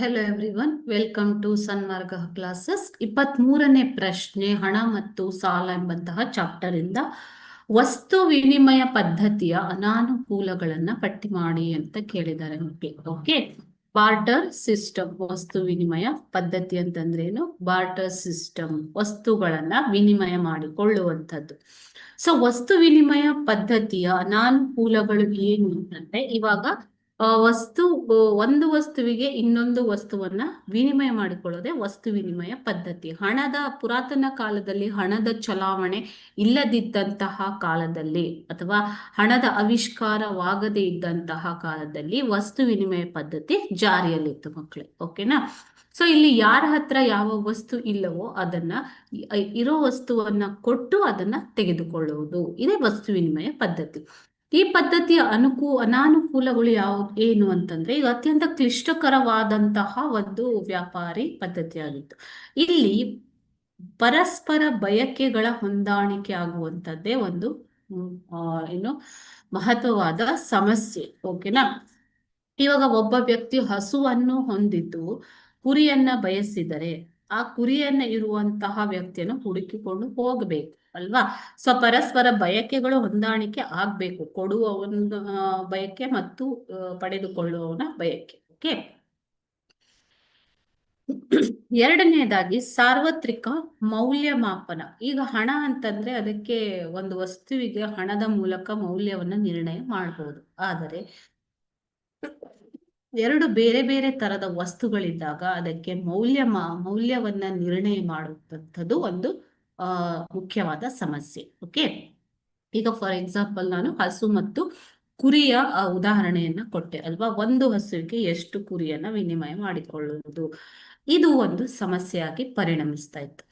Hello everyone, welcome to Sanmarga classes. 23ನೇ ಪ್ರಶ್ನೆ, ಹಣ ಮತ್ತು ಸಾಲ ಎಂಬಂತಹ ಚಾಪ್ಟರ್ ಇಂದ ವಸ್ತು ವಿನಿಮಯ ಪದ್ಧತಿಯ ಅನಾನುಕೂಲಗಳನ್ನ ಪಟ್ಟಿ ಮಾಡಿ ಅಂತ ಕೇಳಿದ್ದಾರೆ ಮಕ್ಕಳು. ಓಕೆ, ಬಾರ್ಟರ್ ಸಿಸ್ಟಮ್, ವಸ್ತು ವಿನಿಮಯ ಪದ್ಧತಿ ಅಂತಂದ್ರೆ ಏನು? ಬಾರ್ಟರ್ ಸಿಸ್ಟಮ್, ವಸ್ತುಗಳನ್ನ ವಿನಿಮಯ ಮಾಡಿಕೊಳ್ಳುವಂಥದ್ದು. ಸೊ ವಸ್ತು ವಿನಿಮಯ ಪದ್ಧತಿಯ ಅನಾನುಕೂಲಗಳು ಏನು ಅಂತಂದ್ರೆ, ಇವಾಗ ಒಂದು ವಸ್ತುವಿಗೆ ಇನ್ನೊಂದು ವಸ್ತುವನ್ನ ವಿನಿಮಯ ಮಾಡಿಕೊಳ್ಳೋದೇ ವಸ್ತು ವಿನಿಮಯ ಪದ್ಧತಿ. ಹಣದ ಪುರಾತನ ಕಾಲದಲ್ಲಿ ಹಣದ ಚಲಾವಣೆ ಇಲ್ಲದಿದ್ದಂತಹ ಕಾಲದಲ್ಲಿ ಅಥವಾ ಹಣದ ಆವಿಷ್ಕಾರವಾಗದೇ ಇದ್ದಂತಹ ಕಾಲದಲ್ಲಿ ವಸ್ತು ವಿನಿಮಯ ಪದ್ಧತಿ ಜಾರಿಯಲ್ಲಿತ್ತು ಮಕ್ಕಳೇ. ಓಕೆನಾ? ಸೊ ಇಲ್ಲಿ ಯಾರ ಹತ್ರ ಯಾವ ವಸ್ತು ಇಲ್ಲವೋ ಅದನ್ನ ಇರೋ ವಸ್ತುವನ್ನ ಕೊಟ್ಟು ಅದನ್ನ ತೆಗೆದುಕೊಳ್ಳುವುದು, ಇದೇ ವಸ್ತು ವಿನಿಮಯ ಪದ್ಧತಿ. ಈ ಪದ್ಧತಿಯ ಅನಾನುಕೂಲಗಳು ಏನು ಅಂತಂದ್ರೆ, ಇದು ಅತ್ಯಂತ ಕ್ಲಿಷ್ಟಕರವಾದಂತಹ ಒಂದು ವ್ಯಾಪಾರಿ ಪದ್ಧತಿಯಾಗಿತ್ತು. ಇಲ್ಲಿ ಪರಸ್ಪರ ಬಯಕೆಗಳ ಹೊಂದಾಣಿಕೆ ಆಗುವಂಥದ್ದೇ ಒಂದು ಏನು ಮಹತ್ವವಾದ ಸಮಸ್ಯೆ. ಓಕೆನಾ? ಇವಾಗ ಒಬ್ಬ ವ್ಯಕ್ತಿ ಹಸುವನ್ನು ಹೊಂದಿದ್ದು ಕುರಿಯನ್ನ ಬಯಸಿದರೆ ಆ ಕುರಿಯನ್ನ ಇರುವಂತಹ ವ್ಯಕ್ತಿಯನ್ನು ಹುಡುಕಿಕೊಂಡು ಹೋಗ್ಬೇಕು ಅಲ್ವಾ? ಸೊ ಪರಸ್ಪರ ಬಯಕೆಗಳು ಹೊಂದಾಣಿಕೆ ಆಗ್ಬೇಕು, ಕೊಡುವವನ ಬಯಕೆ ಮತ್ತು ಪಡೆದುಕೊಳ್ಳುವವನ ಬಯಕೆ. ಓಕೆ, ಎರಡನೇದಾಗಿ ಸಾರ್ವತ್ರಿಕ ಮೌಲ್ಯಮಾಪನ. ಈಗ ಹಣ ಅಂತಂದ್ರೆ ಅದಕ್ಕೆ ಒಂದು ವಸ್ತುವಿಗೆ ಹಣದ ಮೂಲಕ ಮೌಲ್ಯವನ್ನ ನಿರ್ಣಯ ಮಾಡಬಹುದು. ಆದರೆ ಎರಡು ಬೇರೆ ಬೇರೆ ತರದ ವಸ್ತುಗಳಿದ್ದಾಗ ಅದಕ್ಕೆ ಮೌಲ್ಯವನ್ನ ನಿರ್ಣಯ ಮಾಡುವಂಥದ್ದು ಒಂದು ಮುಖ್ಯವಾದ ಸಮಸ್ಯೆ. ಓಕೆ, ಈಗ ಫಾರ್ ಎಕ್ಸಾಂಪಲ್ ನಾನು ಹಸು ಮತ್ತು ಕುರಿಯ ಉದಾಹರಣೆಯನ್ನ ಕೊಟ್ಟೆ ಅಲ್ವಾ? ಒಂದು ಹಸುವಿಗೆ ಎಷ್ಟು ಕುರಿಯನ್ನ ವಿನಿಮಯ ಮಾಡಿಕೊಳ್ಳುವುದು, ಇದು ಒಂದು ಸಮಸ್ಯೆಯಾಗಿ ಪರಿಣಮಿಸ್ತಾ ಇತ್ತು.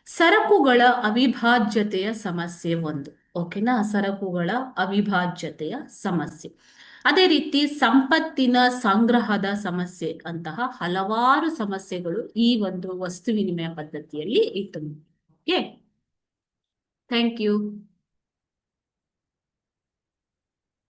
ಸರಕುಗಳ ಅವಿಭಾಜ್ಯತೆಯ ಸಮಸ್ಯೆ ಒಂದು. ಓಕೆನಾ? ಸರಕುಗಳ ಅವಿಭಾಜ್ಯತೆಯ ಸಮಸ್ಯೆ. ಅದೇ ರೀತಿ ಸಂಪತ್ತಿನ ಸಂಗ್ರಹದ ಸಮಸ್ಯೆ ಅಂತಹ ಹಲವಾರು ಸಮಸ್ಯೆಗಳು ಈ ಒಂದು ವಸ್ತು ವಿನಿಮಯ ಪದ್ಧತಿಯಲ್ಲಿ ಇತ್ತು. Okay, thank you.